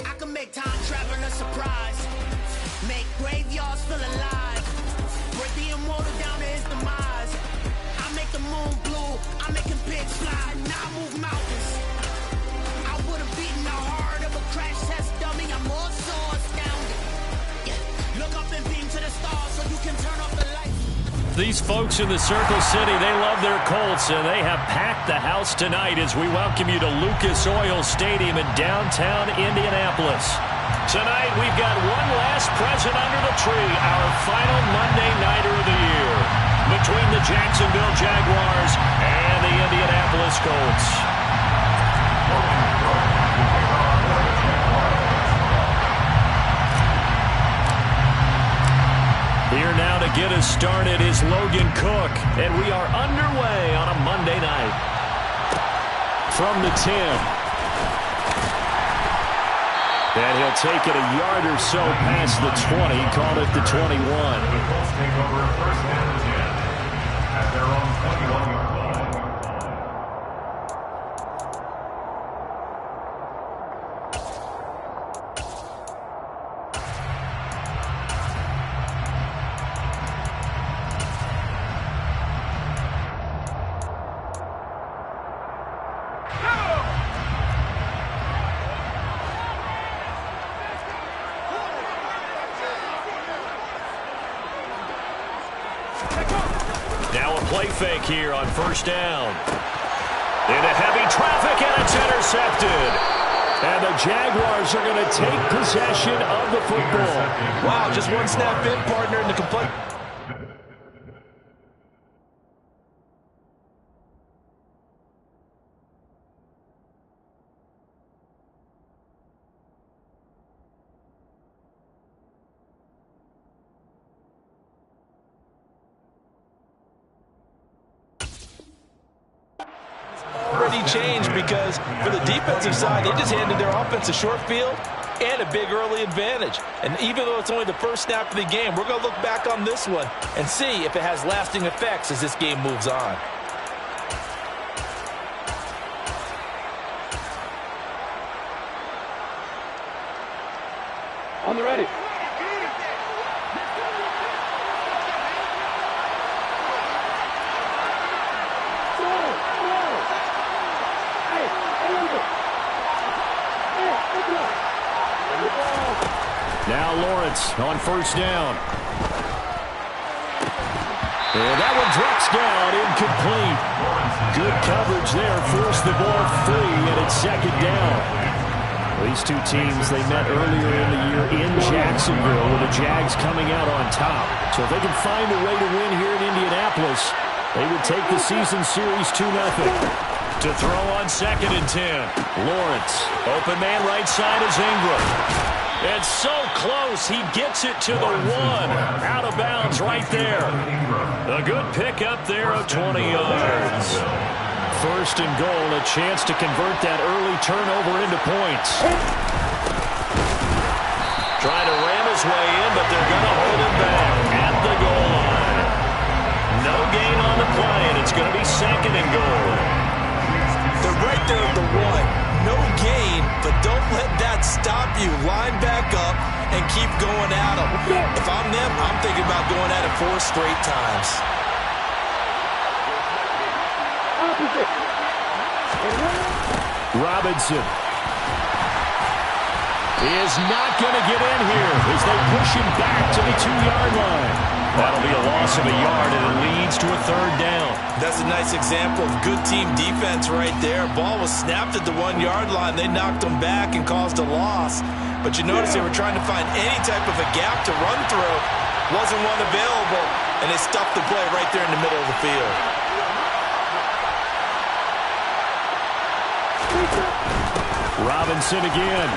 I can make time travel a surprise. Make graveyards feel alive. Break the immortal down to his demise. I make the moon blue. I make him pigs fly. Now I move mountains. I would have beaten the heart of a crash test dummy. I'm also astounded. Yeah. Look up and beam to the stars so you can turn off the lights. These folks in the Circle City, they love their Colts, and they have packed the house tonight as we welcome you to Lucas Oil Stadium in downtown Indianapolis. Tonight, we've got one last present under the tree, our final Monday Nighter of the year, between the Jacksonville Jaguars and the Indianapolis Colts. Here now to get us started is Logan Cook, and we are underway on a Monday night. From the 10. And he'll take it a yard or so past the 20, called it the 21. The Colts take over first and 10 at their own 21-yard line. Now a play fake here on first down. Into heavy traffic, and it's intercepted. And the Jaguars are going to take possession of the football. Wow, just one snap in, partner, and the complete. Changed because for the defensive side, they just handed their offense a short field and a big early advantage. And even though it's only the first snap of the game, we're going to look back on this one and see if it has lasting effects as this game moves on. On the ready. Now Lawrence on first down. And that one drops down, incomplete. Good coverage there, forced the ball free, and it's second down. These two teams, they met earlier in the year in Jacksonville with the Jags coming out on top. So if they can find a way to win here in Indianapolis, they would take the season series 2-0. To throw on second and 10. Lawrence, open man right side is Ingram. It's so close, he gets it to the 1. Out of bounds right there. A good pickup there of 20 yards. First and goal, a chance to convert that early turnover into points. Trying to ram his way in, but they're going to hold him back at the goal line. No gain on the play, and it's going to be second and goal. They're right there at the 1. No gain, but don't let that stop you. Line back up and keep going at them. If I'm them, I'm thinking about going at it 4 straight times. Robinson is not going to get in here as they push him back to the 2-yard line. That'll be a loss of a yard, and it leads to a third down. That's a nice example of good team defense right there. Ball was snapped at the 1-yard line. They knocked them back and caused a loss. But you notice they were trying to find any type of a gap to run through. Wasn't one available, and they stuffed the play right there in the middle of the field. Robinson again.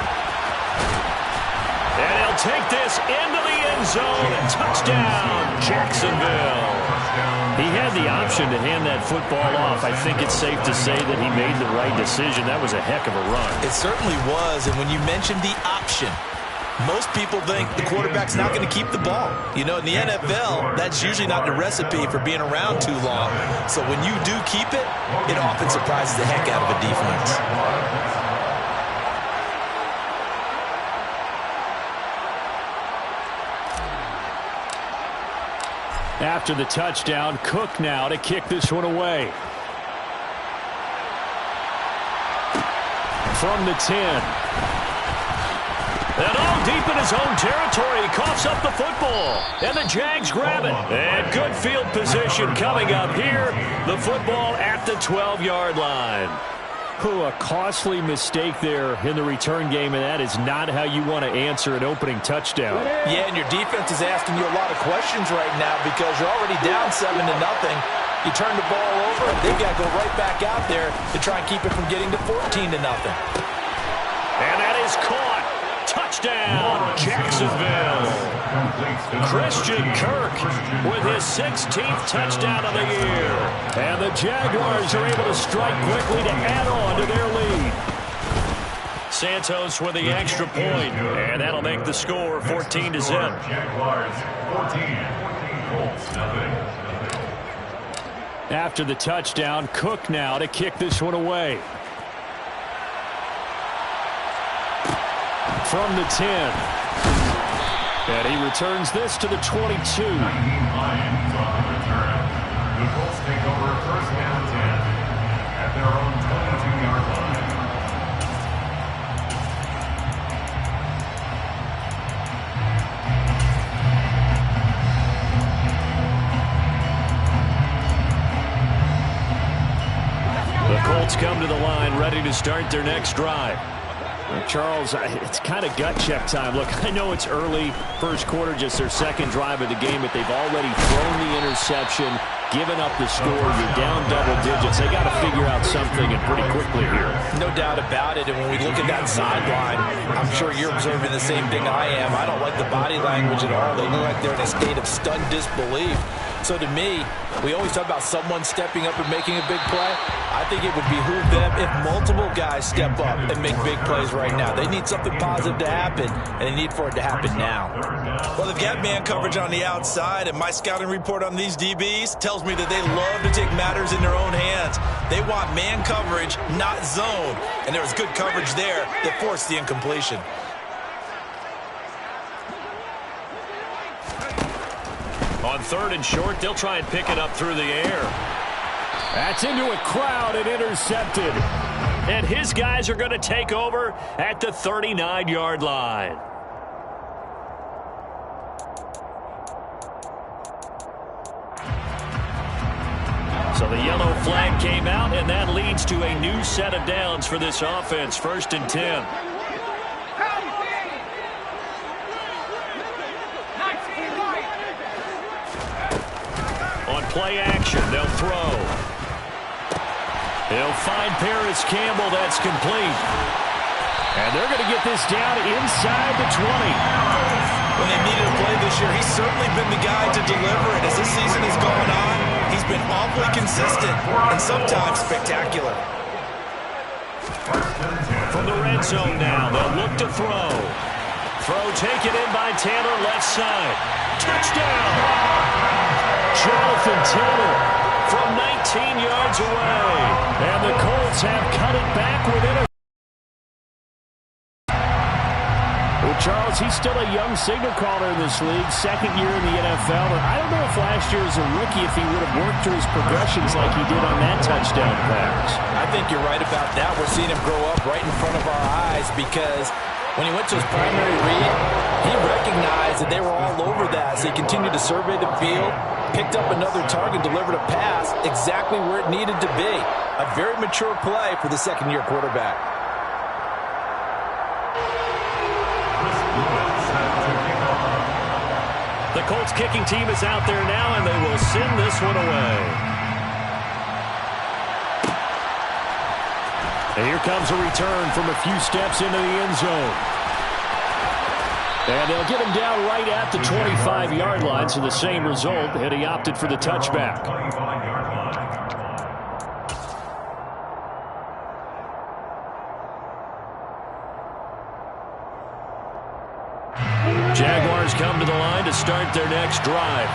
And he'll take this into the end zone. Touchdown, Jacksonville. He had the option to hand that football off. I think it's safe to say that he made the right decision. That was a heck of a run. It certainly was, and when you mentioned the option, Most people think the quarterback's not going to keep the ball. You know, in the NFL, that's usually not the recipe for being around too long. So when you do keep it, it often surprises the heck out of a defense. After the touchdown, Cook now to kick this one away. From the 10. And all deep in his own territory, he coughs up the football. And the Jags grab it. And good field position coming up here. The football at the 12-yard line. A costly mistake there in the return game, and that is not how you want to answer an opening touchdown. Yeah, and your defense is asking you a lot of questions right now because you're already down 7-0. You turn the ball over, they've got to go right back out there to try and keep it from getting to 14-0. And that is caught. Touchdown, Jacksonville. Christian Kirk with his 16th touchdown of the year. And the Jaguars are able to strike quickly to add on to their lead. Santos with the extra point, and that'll make the score 14-0. Jaguars 14, Colts nothing. After the touchdown, Cook now to kick this one away. From the 10. And he returns this to the 22. 19 Lions on the return. The Colts take over first down 10 at their own 22-yard line. The Colts come to the line ready to start their next drive. Charles, it's kind of gut check time. Look, I know it's early, first quarter, just their second drive of the game, but they've already thrown the interception, given up the score. You're down double digits. They got to figure out something, and pretty quickly here. No doubt about it, and when we look at that sideline, I'm sure you're observing the same thing I am. I don't like the body language at all. They look like they're in a state of stunned disbelief. So to me, we always talk about someone stepping up and making a big play. I think it would behoove them if multiple guys step up and make big plays right now. They need something positive to happen, and they need for it to happen now. Well, they've got man coverage on the outside, and my scouting report on these DBs tells me that they love to take matters in their own hands. They want man coverage, not zone, and there was good coverage there that forced the incompletion. On 3rd and short, they'll try and pick it up through the air. That's into a crowd and intercepted. And his guys are going to take over at the 39-yard line. So the yellow flag came out, and that leads to a new set of downs for this offense. 1st and 10. On play action, they'll throw. He'll find Paris Campbell. That's complete. And they're going to get this down inside the 20. When they needed a play this year, he's certainly been the guy to deliver it. As this season has gone on, he's been awfully consistent and sometimes spectacular. From the red zone now, they'll look to throw. Throw taken in by Taylor, left side. Touchdown! Jonathan Taylor from 19 yards away. And the Colts have cut it back within a... Well, Charles, he's still a young signal caller in this league, second year in the NFL. And I don't know if last year as a rookie, if he would have worked through his progressions like he did on that touchdown pass. I think you're right about that. We're seeing him grow up right in front of our eyes because when he went to his primary read, he recognized that they were all over that. So he continued to survey the field, picked up another target, delivered a pass exactly where it needed to be. A very mature play for the second-year quarterback. The Colts kicking team is out there now, and they will send this one away. And here comes a return from a few steps into the end zone. And they'll get him down right at the 25-yard line, so the same result, and he opted for the touchback. start their next drive.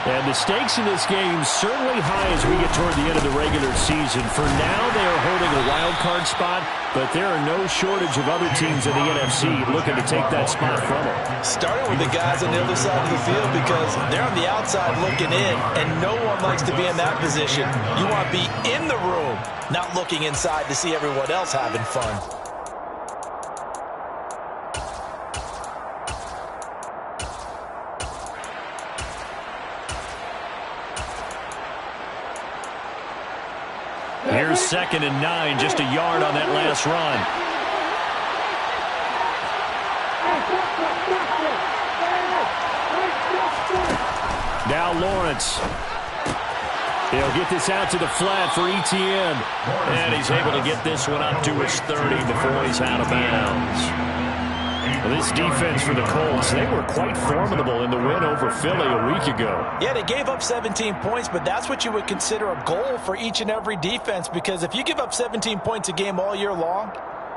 And the stakes in this game certainly high as we get toward the end of the regular season. For now, they are holding a wild card spot, but there are no shortage of other teams in the NFC looking to take that spot from them. Starting with the guys on the other side of the field because they're on the outside looking in, and no one likes to be in that position. You want to be in the room, not looking inside to see everyone else having fun. Here's 2nd and 9, just a yard on that last run. Now Lawrence. He'll get this out to the flat for Etienne. And he's able to get this one up to his 30 before he's out of bounds. Well, this defense for the Colts, they were quite formidable in the win over Philly a week ago. Yeah, they gave up 17 points, but that's what you would consider a goal for each and every defense, because if you give up 17 points a game all year long,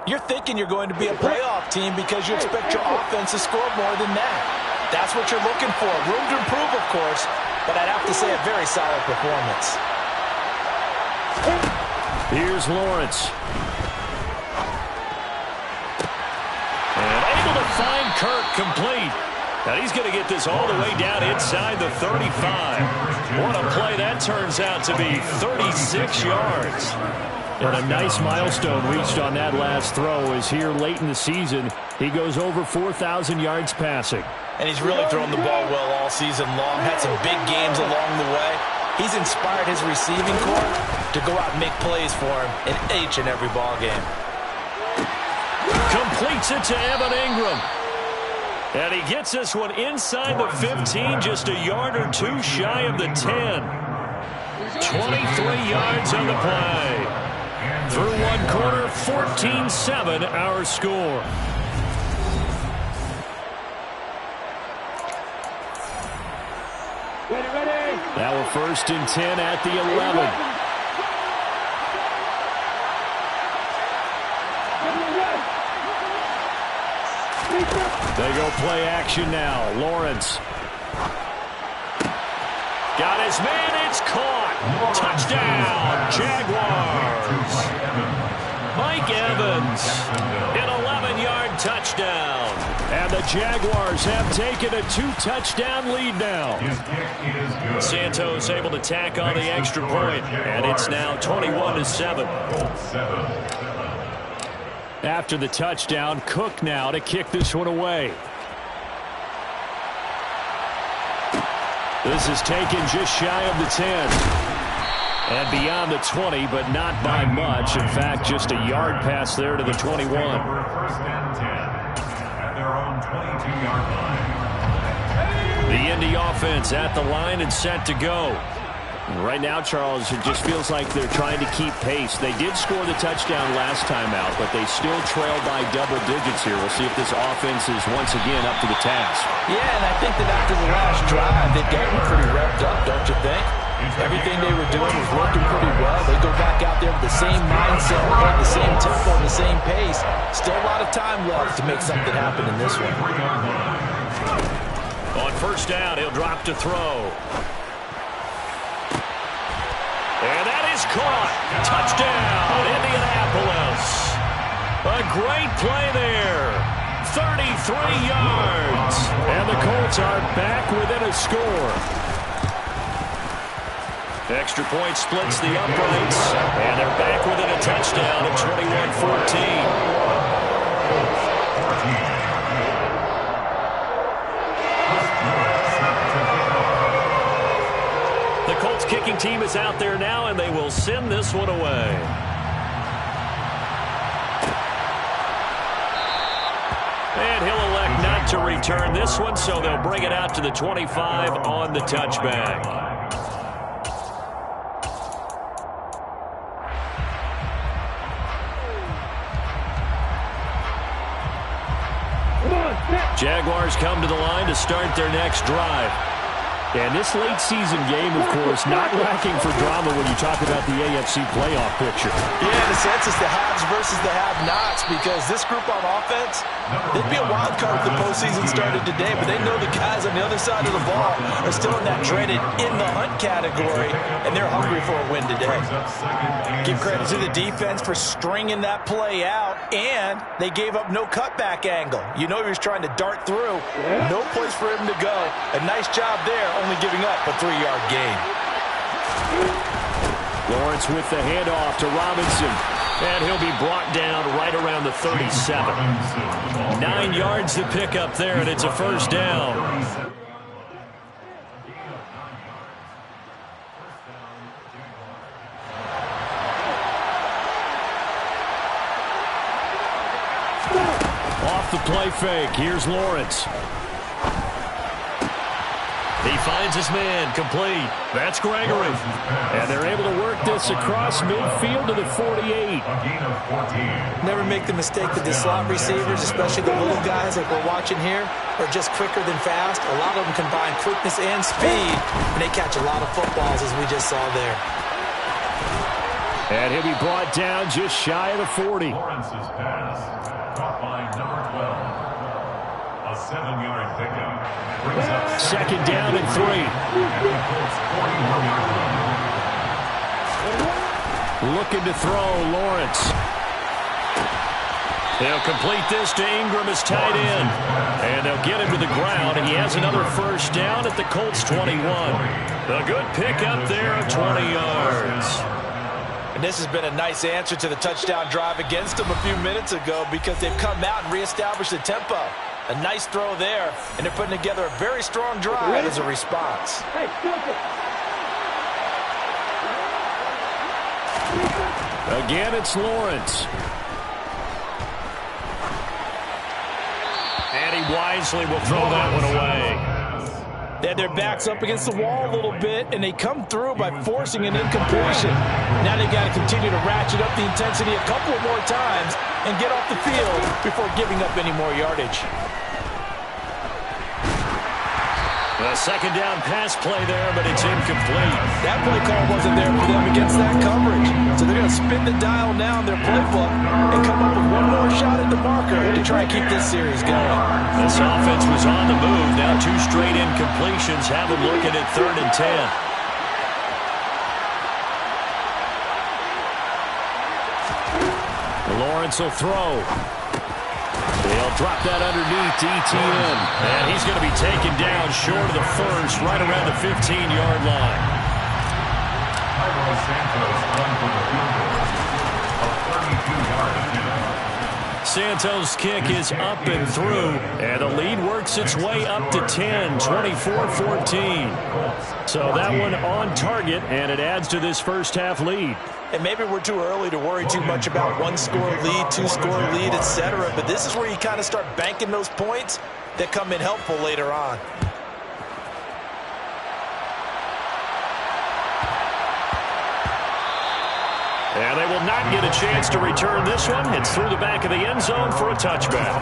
you're thinking you're going to be a playoff team because you expect your offense to score more than that. That's what you're looking for. Room to improve, of course, but I'd have to say a very solid performance. Here's Lawrence. And able to find Kirk complete. And he's going to get this all the way down inside the 35. What a play that turns out to be, 36 yards. And a nice milestone reached on that last throw as here late in the season, he goes over 4,000 yards passing. And he's really thrown the ball well all season long. Had some big games along the way. He's inspired his receiving corps to go out and make plays for him in each and every ball game. Completes it to Evan Ingram. And he gets this one inside the 15, just a yard or two shy of the 10. 23 yards on the play. Through one quarter, 14-7 our score. Now we're 1st and 10 at the 11. They go play action now. Lawrence. Got his man. It's caught. Touchdown, Jaguars. Mike Evans. An 11-yard touchdown. And the Jaguars have taken a 2-touchdown lead now. Santos able to tack on the extra point. And it's now 21-7. After the touchdown, Cook now to kick this one away. This is taken just shy of the 10. And beyond the 20, but not by much. In fact, just a yard pass there to the 21. 1st and 10 at their own 22-yard line. The Indy offense at the line and set to go. Right now, Charles, it just feels like they're trying to keep pace. They did score the touchdown last time out, but they still trail by double digits here. We'll see if this offense is once again up to the task. Yeah, and I think that after the last drive, they've gotten pretty revved up, don't you think? Everything they were doing was working pretty well. They go back out there with the same mindset, the same tempo, and the same pace. Still a lot of time left to make something happen in this one. On 1st down, he'll drop to throw. And that is caught. Touchdown, Indianapolis. A great play there. 33 yards. And the Colts are back within a score. Extra point splits the uprights. And they're back within a touchdown at 21-14. The Colts kicking team is out there now, and they will send this one away. And he'll elect not to return this one, so they'll bring it out to the 25 on the touchback. Jaguars come to the line to start their next drive. And this late season game, of course, not lacking for drama when you talk about the AFC playoff picture. Yeah, in a sense, it's the haves versus the have-nots, because this group on offense, they'd be a wild card if the postseason started today, but they know the guys on the other side of the ball are still in that dreaded in-the-hunt category, and they're hungry for a win today. Give credit to the defense for stringing that play out, and they gave up no cutback angle. You know he was trying to dart through. No place for him to go. A nice job there, only giving up a 3-yard gain. Lawrence with the handoff to Robinson. And he'll be brought down right around the 37. 9 yards to pick up there, and it's a first down. Off the play fake, here's Lawrence. He finds his man, complete. That's Gregory. And they're able to work this across midfield to the 48. Never make the mistake that the slot receivers, especially the little guys like we're watching here, are just quicker than fast. A lot of them combine quickness and speed, and they catch a lot of footballs, as we just saw there. And he'll be brought down just shy of the 40. Lawrence's pass, caught by number 12. A 7-yard pickup. Brings up second down and 3. Looking to throw, Lawrence. They'll complete this to Ingram as tight end. And they'll get him to the ground. And he has another first down at the Colts 21. A good pickup there of 20 yards. And this has been a nice answer to the touchdown drive against them a few minutes ago, because they've come out and reestablished the tempo. A nice throw there, and they're putting together a very strong drive as a response. Again, it's Lawrence. And he wisely will throw that one away. They had their backs up against the wall a little bit, and they come through by forcing an incompletion. Now they've got to continue to ratchet up the intensity a couple of more times and get off the field before giving up any more yardage. A second down pass play there, but it's incomplete. That play call wasn't there for them against that coverage. So they're going to spin the dial now in their playbook and come up with one more shot at the marker to try and keep this series going. This offense was on the move. Now 2 straight incompletions have them looking at 3rd and 10. Lawrence will throw. They'll drop that underneath to ETN. And he's going to be taken down short of the first, right around the 15-yard line. Santos' kick is up and through, and the lead works its way up to 10, 24-14. So that one on target, and it adds to this first half lead. And maybe we're too early to worry too much about 1-score lead, 2-score lead, etc. But this is where you kind of start banking those points that come in helpful later on. And they will not get a chance to return this one. It's through the back of the end zone for a touchback.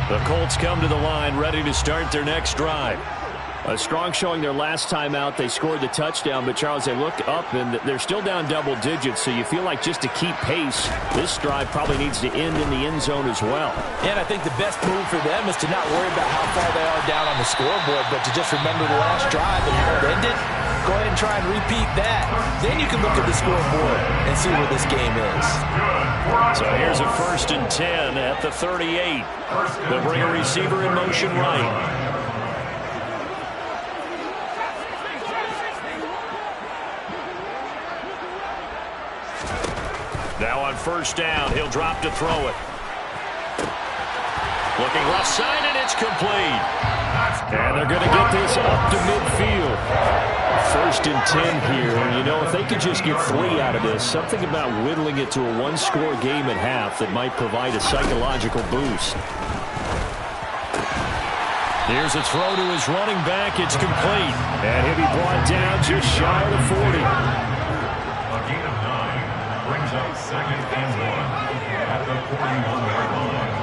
The Colts come to the line ready to start their next drive. A strong showing their last time out. They scored the touchdown, but Charles, they look up and they're still down double digits, so you feel like just to keep pace, this drive probably needs to end in the end zone as well. And I think the best move for them is to not worry about how far they are down on the scoreboard, but to just remember the last drive and how it ended. Go ahead and try and repeat that. Then you can look at the scoreboard and see where this game is. So here's a 1st and 10 at the 38. They'll bring a receiver in motion right. Now on 1st down, he'll drop to throw it. Looking left side, and it's complete. And they're going to get this up to midfield. 1st and 10 here. And, you know, if they could just get 3 out of this, something about whittling it to a 1-score game at half that might provide a psychological boost. Here's a throw to his running back. It's complete. And he'll be brought down just shy of the 40. A gain of 9 brings up 2nd and 1 at the 41-yard line.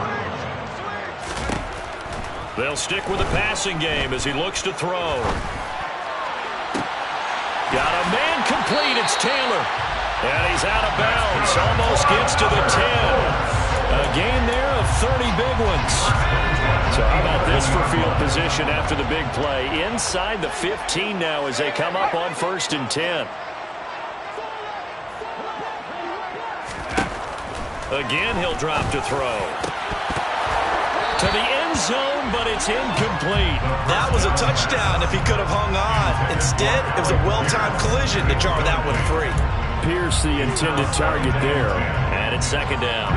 They'll stick with the passing game as he looks to throw. Got a man complete. It's Taylor. And he's out of bounds. Almost gets to the 10. A gain there of 30 big ones. So how about this for field position after the big play? Inside the 15 now as they come up on 1st and 10. Again, he'll drop to throw. To the end zone, but it's incomplete. That was a touchdown if he could have hung on. Instead, it was a well-timed collision to jar that one free. Pierce the intended target there. And it's 2nd down.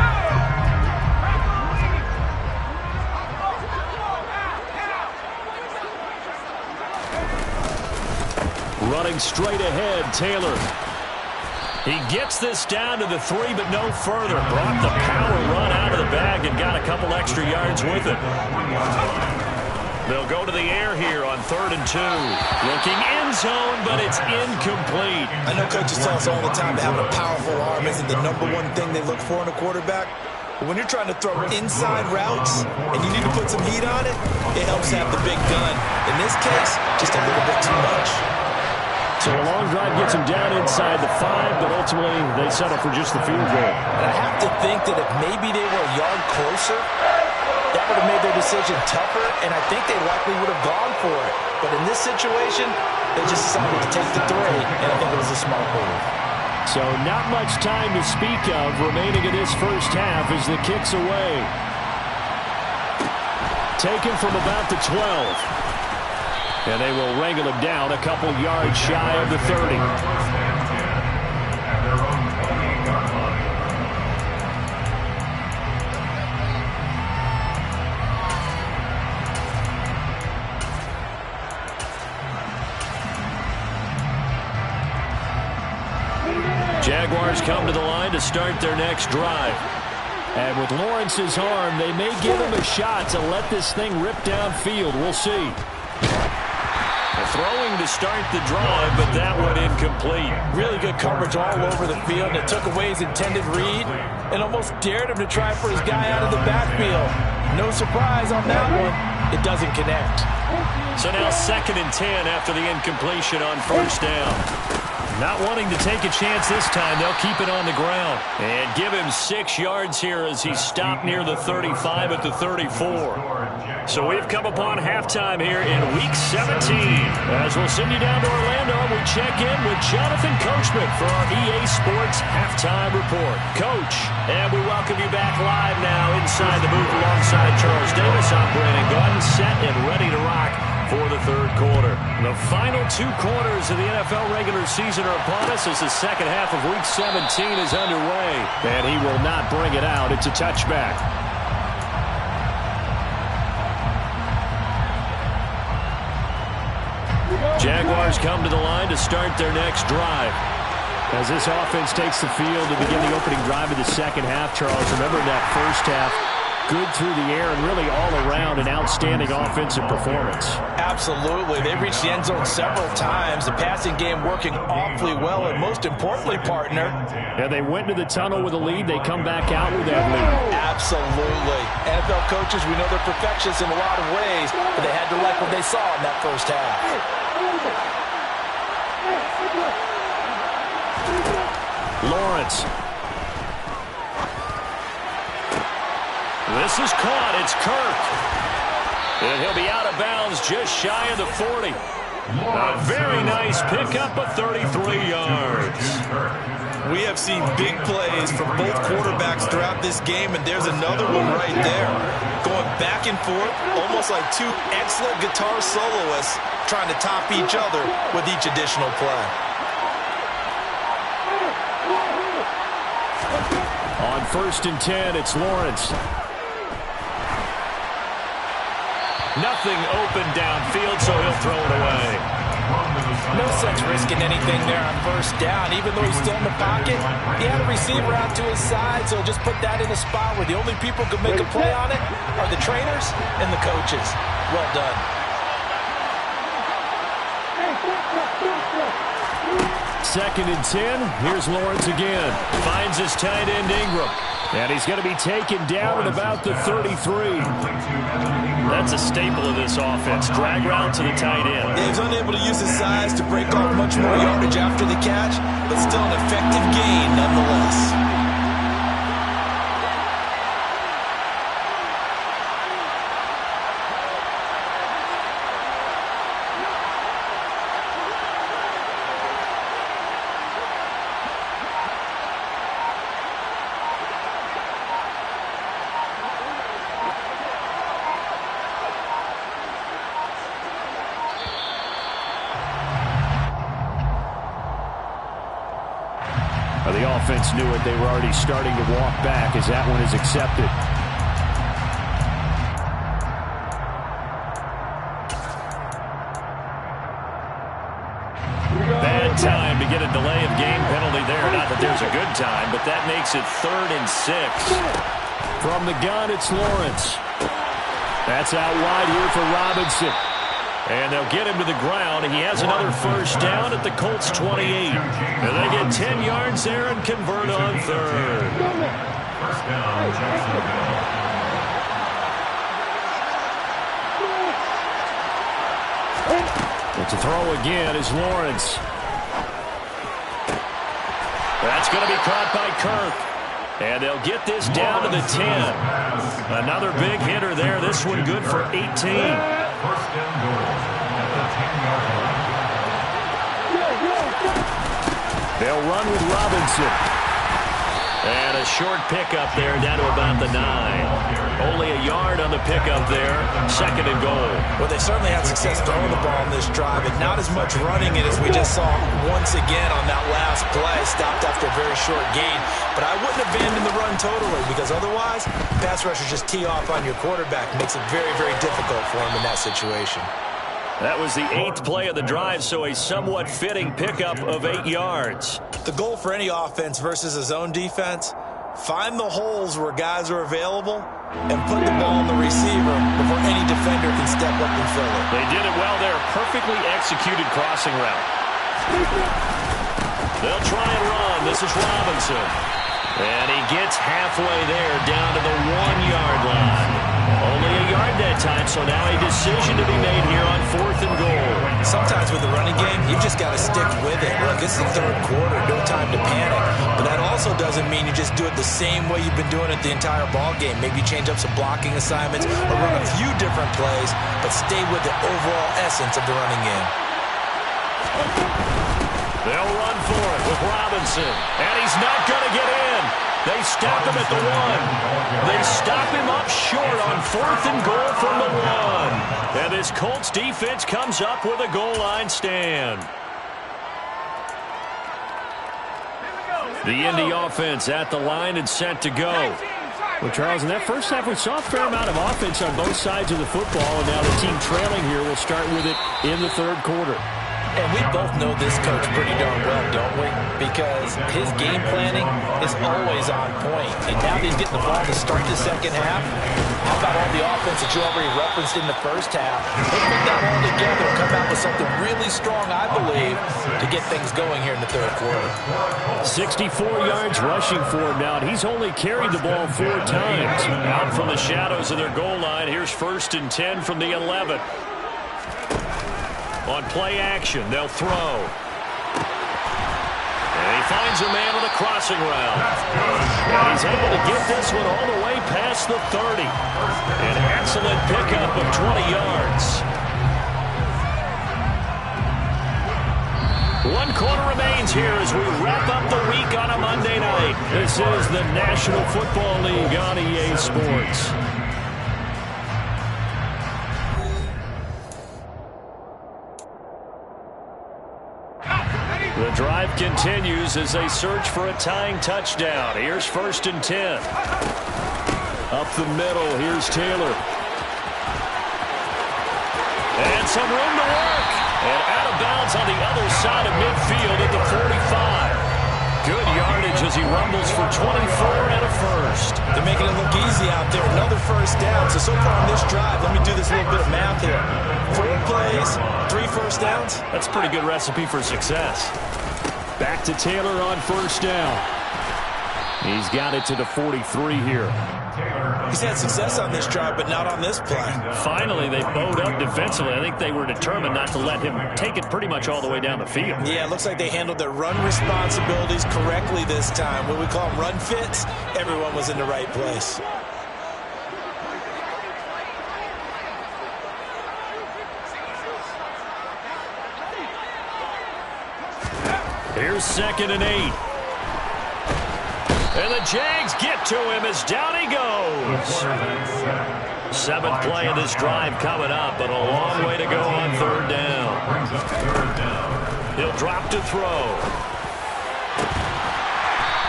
Running straight ahead, Taylor. He gets this down to the 3, but no further. Brought the power run out of the bag and got a couple extra yards with it. They'll go to the air here on 3rd and 2. Looking end zone, but it's incomplete. I know coaches tell us all the time that having a powerful arm isn't the #1 thing they look for in a quarterback. But when you're trying to throw inside routes and you need to put some heat on it, it helps have the big gun. In this case, just a little bit too much. So a long drive gets him down inside the 5, but ultimately they settle for just the field goal. And I have to think that if maybe they were a yard closer, that would have made their decision tougher, and I think they likely would have gone for it. But in this situation, they just decided to take the 3, and I think it was a smart move. So not much time to speak of remaining in this first half as the kick's away. Taken from about the 12. And they will wrangle him down a couple yards shy of the 30. Jaguars come to the line to start their next drive. And with Lawrence's arm, they may give him a shot to let this thing rip downfield. We'll see. Throwing to start the drive, but that one incomplete. Really good coverage all over the field, and it took away his intended read and almost dared him to try for his guy out of the backfield. No surprise on that one. It doesn't connect. So now 2nd and 10 after the incompletion on 1st down. Not wanting to take a chance this time, they'll keep it on the ground. And give him 6 yards here as he stopped near the 35 at the 34. So we've come upon halftime here in Week 17. As we'll send you down to Orlando, we check in with Jonathan Coachman for our EA Sports Halftime Report. Coach, and we welcome you back live now inside the booth alongside Charles Davis. I'm Brandon Gordon, set and ready to rock for the 3rd quarter. The final 2 quarters of the NFL regular season are upon us as the second half of Week 17 is underway. And he will not bring it out. It's a touchback. Jaguars come to the line to start their next drive. As this offense takes the field to begin the opening drive of the second half, Charles, remember that first half, good through the air and really all around an outstanding offensive performance. Absolutely. They reached the end zone several times. The passing game working awfully well, and most importantly, partner. And they went to the tunnel with a lead. They come back out with that lead. Absolutely. NFL coaches, we know they're perfectionists in a lot of ways, but they had to like what they saw in that first half. Lawrence. This is caught. It's Kirk. And he'll be out of bounds just shy of the 40. A very nice pickup of 33 yards. We have seen big plays from both quarterbacks throughout this game, and there's another one right there. Going back and forth, almost like 2 excellent guitar soloists trying to top each other with each additional play. On 1st and 10, it's Lawrence. Nothing open downfield, so he'll throw it away. No sense risking anything there on 1st down. Even though he's still in the pocket, he had a receiver out to his side, so just put that in a spot where the only people who can make a play on it are the trainers and the coaches. Well done. Second and 10. Here's Lawrence again. Finds his tight end Ingram. And he's going to be taken down at about the 33. That's a staple of this offense. Drag route to the tight end. Yeah, he's unable to use his size to break off much more yardage after the catch, but still an effective gain nonetheless. The offense knew it. They were already starting to walk back as that one is accepted. Bad time to get a delay of game penalty there. Not that there's a good time, but that makes it 3rd and 6. From the gun, it's Lawrence. That's out wide here for Robinson. And they'll get him to the ground. He has another first down at the Colts 28. And they get 10 yards there and convert on 3rd. First down, Jacksonville. But to throw again is Lawrence. That's going to be caught by Kirk. And they'll get this down to the 10. Another big hitter there. This one good for 18. First and goal at the 10-yard line. They'll run with Robinson. And a short pickup there down to about the 9. Only a yard on the pickup there. 2nd and goal. Well, they certainly had success throwing the ball on this drive, and not as much running it as we just saw once again on that last play. Stopped after a very short gain. But I wouldn't abandon the run totally, because otherwise, pass rushers just tee off on your quarterback. Makes it very, very difficult for him in that situation. That was the 8th play of the drive, so a somewhat fitting pickup of 8 yards. The goal for any offense versus a zone defense, find the holes where guys are available and put the ball on the receiver before any defender can step up and fill it. They did it well there. Perfectly executed crossing route. They'll try and run. This is Robinson. And he gets halfway there down to the 1-yard line. Only a yard that time, so now a decision to be made here on 4th and goal. Sometimes with the running game, you've just got to stick with it. Look, it's the 3rd quarter, no time to panic. But that also doesn't mean you just do it the same way you've been doing it the entire ball game. Maybe change up some blocking assignments or run a few different plays, but stay with the overall essence of the running game. They'll run for it with Robinson, and he's not going to get in. They stop him at the 1. They stop him up short on 4th and goal from the 1. And this Colts defense comes up with a goal line stand. The Indy offense at the line and set to go. Well, Charles, in that first half, we saw a fair amount of offense on both sides of the football, and now the team trailing here will start with it in the 3rd quarter. And we both know this coach pretty darn well, don't we? Because his game planning is always on point. And now that he's getting the ball to start the 2nd half, how about all the offense that you already referenced in the first half? He'll put that all together and come out with something really strong, I believe, to get things going here in the 3rd quarter. 64 yards rushing for him now, and he's only carried the ball 4 times. Out from the shadows of their goal line, here's 1st and 10 from the 11. On play action, they'll throw. And he finds a man with a crossing route. And he's able to get this one all the way past the 30. An excellent pickup of 20 yards. 1 quarter remains here as we wrap up the week on a Monday night. This is the National Football League on EA Sports. The drive continues as they search for a tying touchdown. Here's 1st and 10. Up the middle, here's Taylor. And some room to work. And out of bounds on the other side of midfield at the 45. Good yardage as he rumbles for 24 and a first. They're making it look easy out there. Another first down. So far on this drive, let me do this little bit of math here. 4 plays, 3 first downs. That's a pretty good recipe for success. Back to Taylor on 1st down. He's got it to the 43 here. He's had success on this drive, but not on this play. Finally, they bowed up defensively. I think they were determined not to let him take it pretty much all the way down the field. Yeah, it looks like they handled their run responsibilities correctly this time. What we call them run fits, everyone was in the right place. Here's 2nd and 8. And the Jags get to him as down he goes. 7th play of this drive coming up, but a long way to go on 3rd down. He'll drop to throw.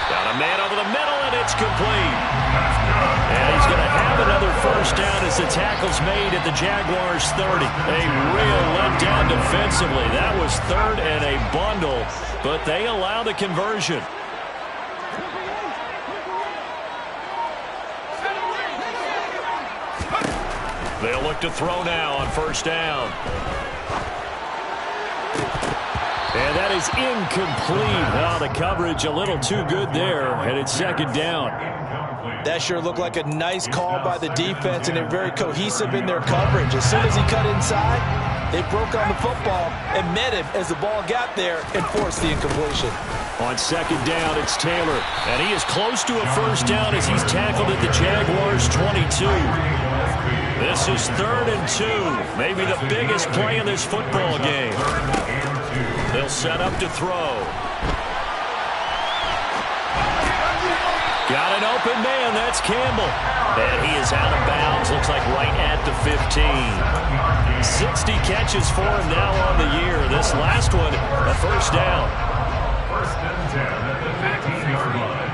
Got a man over the middle, and it's complete. And he's going to have another 1st down as the tackle's made at the Jaguars' 30. A real letdown defensively. That was 3rd and a bundle, but they allow the conversion. They'll look to throw now on 1st down. And that is incomplete. Oh, the coverage a little too good there, and it's 2nd down. That sure looked like a nice call by the defense, and they're very cohesive in their coverage. As soon as he cut inside, they broke on the football and met him as the ball got there and forced the incompletion. On 2nd down, it's Taylor, and he is close to a 1st down as he's tackled at the Jaguars' 22. This is 3rd and 2, maybe the biggest play in this football game. They'll set up to throw. Got an open man, that's Campbell. And he is out of bounds, looks like right at the 15. 60 catches for him now on the year. This last one, a 1st down. 1st and 10 at the 15-yard line.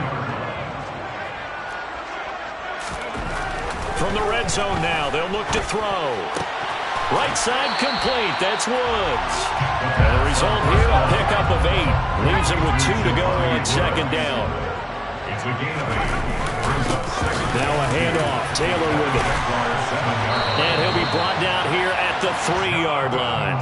From the red zone now, they'll look to throw. Right side complete, that's Woods. And the result here, a pickup of 8. Leaves him with 2 to go on 2nd down. It's a gain of 8. Brings up 2nd. Now a handoff, Taylor with it. And he'll be brought down here at the 3-yard line.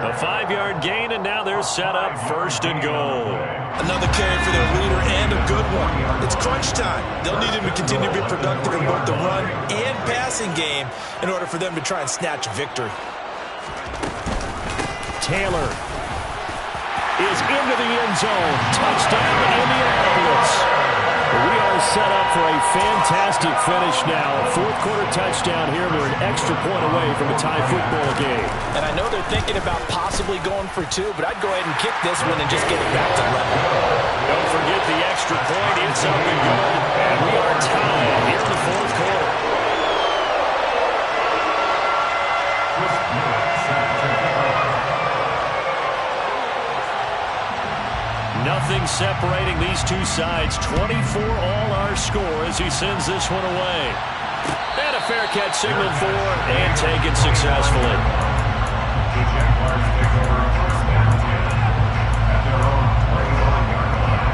A 5-yard gain, and now they're set up 1st and goal. Another carry for their leader and a good one. It's crunch time. They'll need him to continue to be productive in both the run and passing game in order for them to try and snatch a victory. Taylor is into the end zone. Touchdown, Indianapolis. We are set up for a fantastic finish now. A 4th-quarter touchdown here. We're an extra point away from a tie football game. And I know they're thinking about possibly going for 2, but I'd go ahead and kick this one and just get it back to level. Don't forget the extra point. It's up and good. And we are tied here in the 4th quarter. Nothing separating these two sides. 24 all our score as he sends this one away. And a fair catch signaled for and taken successfully. The Jaguars take over 1st and 10 at their own 21-yard line.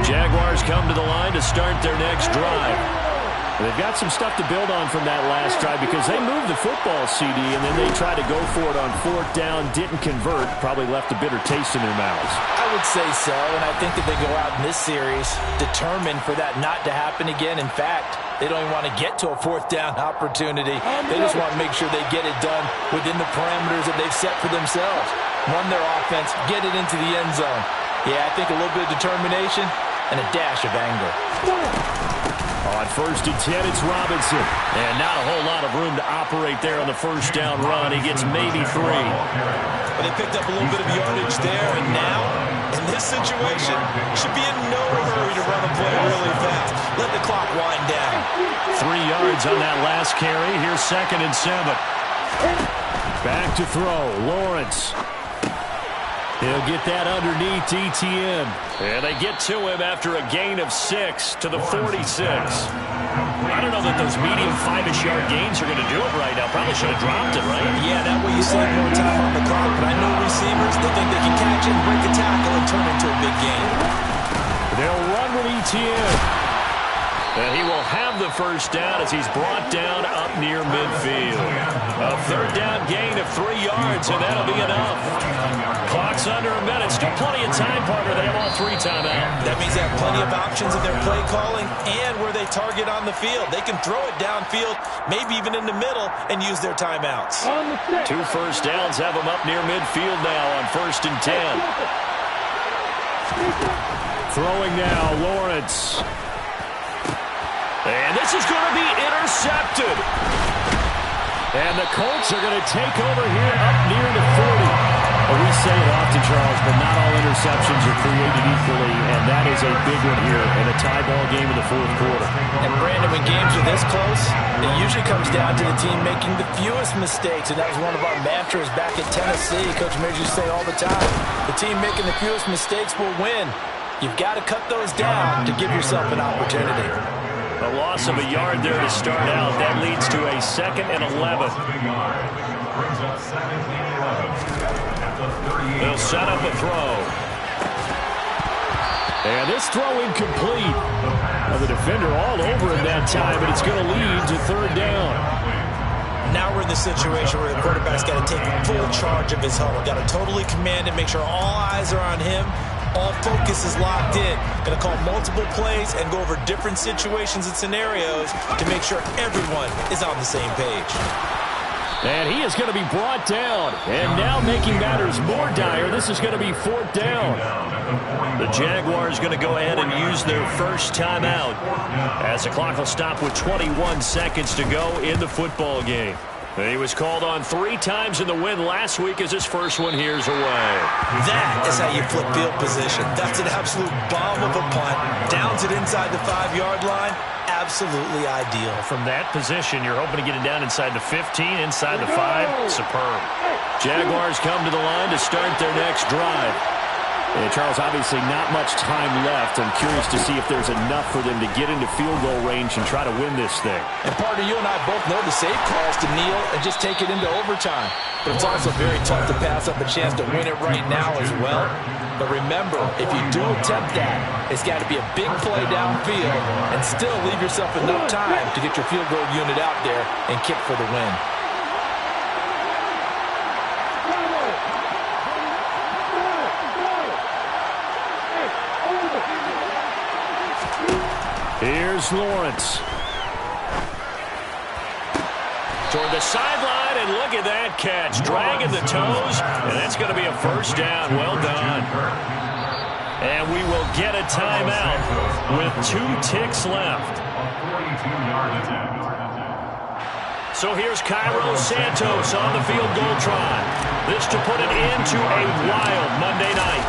Jaguars come to the line to start their next drive. They've got some stuff to build on from that last drive because they moved the football, CD, and then they tried to go for it on 4th down, didn't convert, probably left a bitter taste in their mouths. I would say so, and I think that they go out in this series determined for that not to happen again. In fact, they don't even want to get to a 4th down opportunity. They just want to make sure they get it done within the parameters that they've set for themselves. Run their offense, get it into the end zone. Yeah, I think a little bit of determination and a dash of anger. On 1st and 10, it's Robinson. And not a whole lot of room to operate there on the 1st down run. He gets maybe 3. But they picked up a little bit of yardage there, and now, in this situation, should be in no hurry to run a play really fast. Let the clock wind down. 3 yards on that last carry. Here's 2nd and 7. Back to throw, Lawrence. He'll get that underneath ETN. And they get to him after a gain of 6 to the 46. I don't know that those medium 5-ish yard gains are going to do it right now. Probably should have dropped it, right? Yeah, that way you save more time on the clock. But I know receivers, they think they can catch it and break a tackle and turn into a big gain. They'll run with ETN. And he will have the 1st down as he's brought down up near midfield. A third down gain of 3 yards, and that'll be enough. Clock's under a minute. Still plenty of time, partner. They have all 3 timeouts. That means they have plenty of options in their play calling and where they target on the field. They can throw it downfield, maybe even in the middle, and use their timeouts. 2 first downs have them up near midfield now on 1st and 10. Throwing now, Lawrence. And this is going to be intercepted. And the Colts are going to take over here up near the 40. Well, we say it often, Charles, but not all interceptions are created equally, and that is a big one here in a tie ball game in the 4th quarter. And, Brandon, when games are this close, it usually comes down to the team making the fewest mistakes, and that was one of our mantras back at Tennessee. Coach Mears used to say all the time, the team making the fewest mistakes will win. You've got to cut those down to give yourself an opportunity. A loss of a yard there to start out. That leads to a 2nd and 11. They'll set up a throw. And this throw incomplete. Well, the defender all over him that time, but it's going to lead to 3rd down. Now we're in the situation where the quarterback's got to take full charge of his huddle. Got to totally command it, make sure all eyes are on him. All focus is locked in. Going to call multiple plays and go over different situations and scenarios to make sure everyone is on the same page. And he is going to be brought down. And now making matters more dire, this is going to be 4th down. The Jaguars going to go ahead and use their first timeout as the clock will stop with 21 seconds to go in the football game. He was called on 3 times in the win last week as his first one here's away. That is how you flip field position. That's an absolute bomb of a punt. Downs it inside the 5-yard line. Absolutely ideal. From that position, you're hoping to get it down inside the 15, inside the 5. Superb. Jaguars come to the line to start their next drive. And Charles, obviously not much time left. I'm curious to see if there's enough for them to get into field goal range and try to win this thing. And partner, you and I both know the safe calls to kneel and just take it into overtime. But it's also very tough to pass up a chance to win it right now as well. But remember, if you do attempt that, it's got to be a big play downfield and still leave yourself enough time to get your field goal unit out there and kick for the win. Here's Lawrence. Toward the sideline, and look at that catch. Dragging the toes, and that's going to be a first down. Well done. And we will get a timeout with 2 ticks left. So here's Cairo Santos on the field goal try. This to put it into a wild Monday night.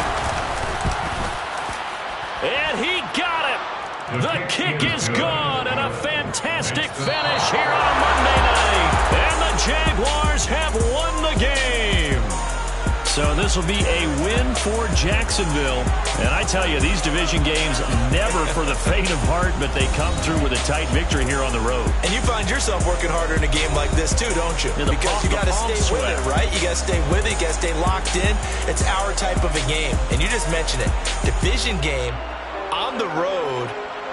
And he got it. The kick is gone, and a fantastic finish here on a Monday night. And the Jaguars have won the game. So this will be a win for Jacksonville. And I tell you, these division games, never for the faint of heart, but they come through with a tight victory here on the road. And you find yourself working harder in a game like this too, don't you? Because you got to stay with it, right? You got to stay with it. You got to stay locked in. It's our type of a game. And you just mentioned it. Division game on the road,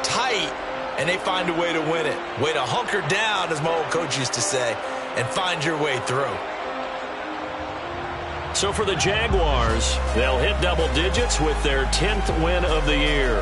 tight, and they find a way to win it. Way to hunker down, as my old coach used to say, and find your way through. So for the Jaguars, they'll hit double digits with their 10th win of the year.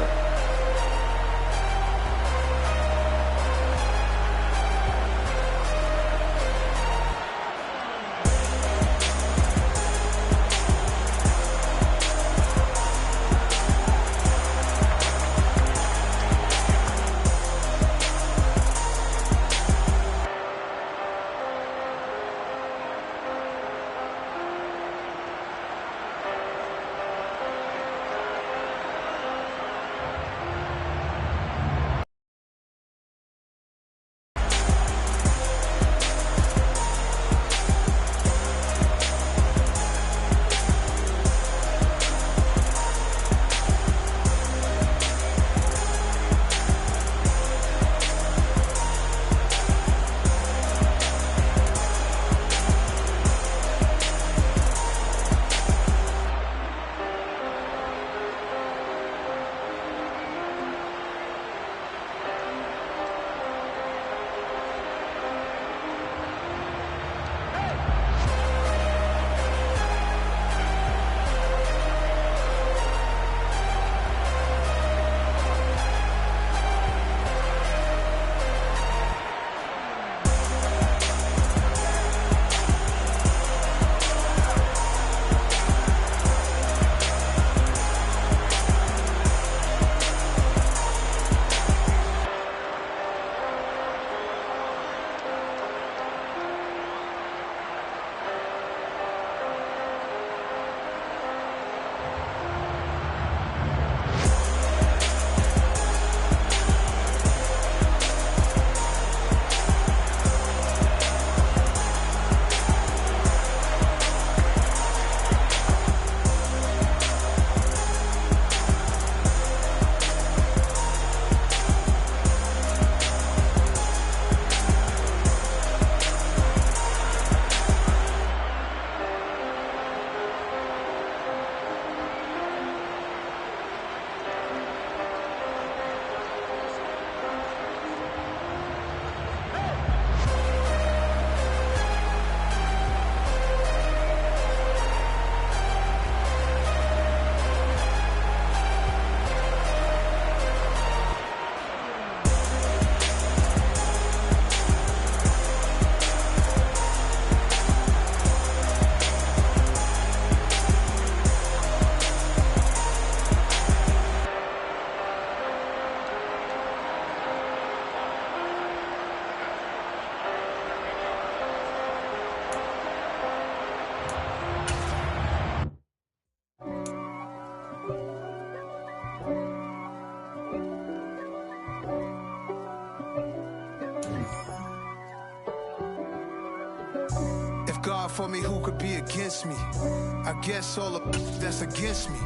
for me, who could be against me? I guess all the that's against me.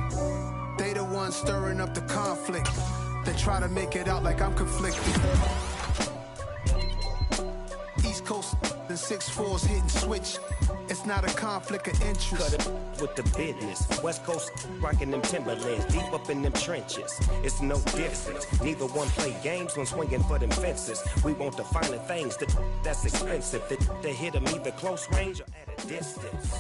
They the ones stirring up the conflict. They try to make it out like I'm conflicted. East Coast and 6'4s hitting switch. It's not a conflict of interest. Cut it with the business. West Coast rocking them Timberlands, deep up in them trenches. It's no difference. Neither one play games when swinging for them fences. We want the finer things that's expensive. They hit them either close range or at a distance.